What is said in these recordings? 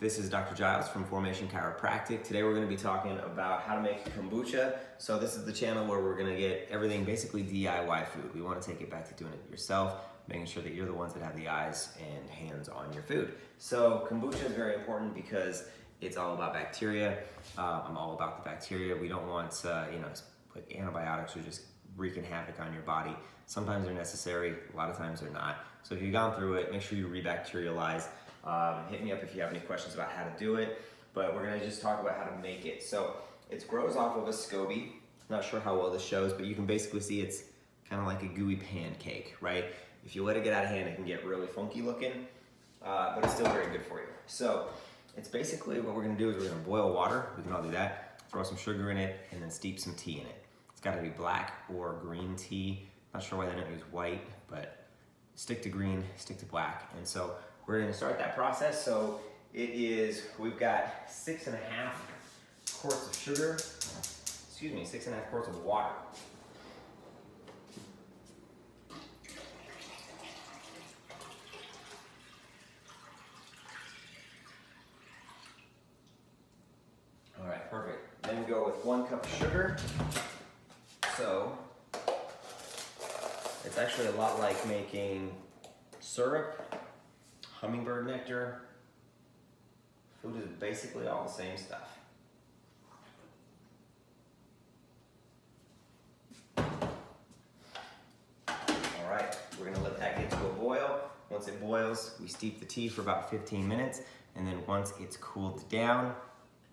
This is Dr. Giles from Formation Chiropractic. Today we're going to be talking about how to make kombucha. So this is the channel where we're going to get everything basically DIY food. We want to take it back to doing it yourself, making sure that you're the ones that have the eyes and hands on your food. So kombucha is very important because it's all about bacteria. I'm all about the bacteria. We don't want like antibiotics are just wreaking havoc on your body. Sometimes they're necessary, a lot of times they're not. So if you've gone through it, make sure you rebacterialize. Hit me up if you have any questions about how to do it, but we're gonna just talk about how to make it. So it grows off of a SCOBY. Not sure how well this shows, but you can basically see it's kind of like a gooey pancake, right? If you let it get out of hand, it can get really funky looking, but it's still very good for you. So it's basically what we're gonna do is we're gonna boil water. We can all do that. Throw some sugar in it and then steep some tea in it. It's gotta be black or green tea. Not sure why they don't use white, but stick to green, stick to black. And so we're gonna start that process. So we've got 6.5 quarts of sugar, 6.5 quarts of water. All right, perfect. Then we go with 1 cup of sugar. So it's actually a lot like making syrup, hummingbird nectar. Food is basically all the same stuff. All right, we're gonna let that get to a boil. Once it boils, we steep the tea for about 15 minutes, and then once it's cooled down,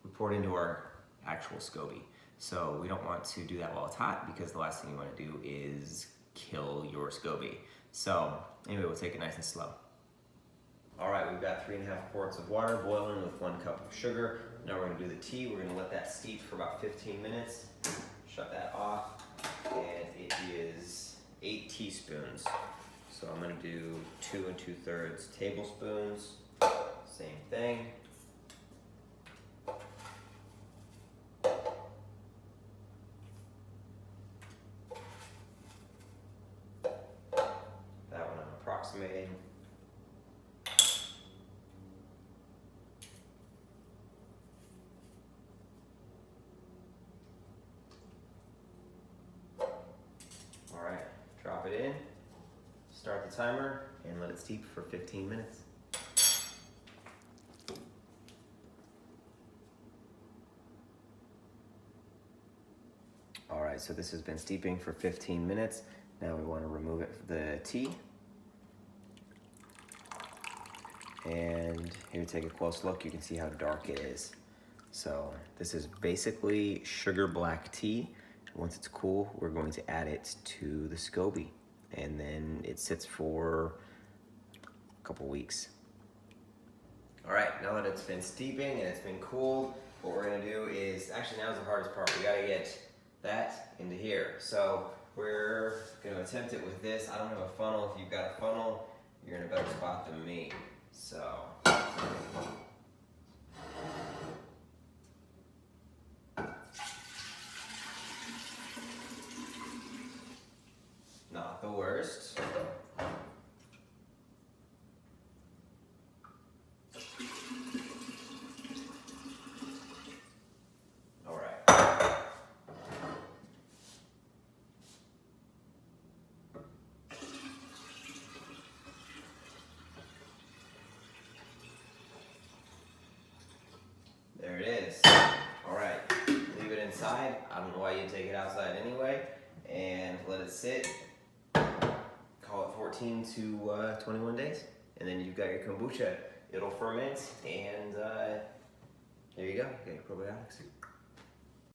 we pour it into our actual SCOBY. So we don't want to do that while it's hot because the last thing you wanna do is kill your SCOBY. So anyway, we'll take it nice and slow. All right, we've got 3.5 quarts of water boiling with 1 cup of sugar. Now we're gonna do the tea. We're gonna let that steep for about 15 minutes. Shut that off, and it is 8 teaspoons. So I'm gonna do 2 2/3 tablespoons. Same thing. That one I'm approximating. Drop it in, start the timer, and let it steep for 15 minutes. All right, so this has been steeping for 15 minutes. Now we want to remove the tea. And here, take a close look. You can see how dark it is. So this is basically sugar black tea. Once it's cool, we're going to add it to the SCOBY, and then it sits for a couple weeks. All right, now that it's been steeping and it's been cooled, what we're gonna do is, actually now's the hardest part, we gotta get that into here. So we're gonna attempt it with this. I don't have a funnel. If you've got a funnel, you're in a better spot than me. So. Not the worst. All right. There it is. All right. Leave it inside. I don't know why you take it outside anyway, and let it sit. Call it 14 to 21 days, and then you've got your kombucha. It'll ferment, and there you go. You got your probiotics.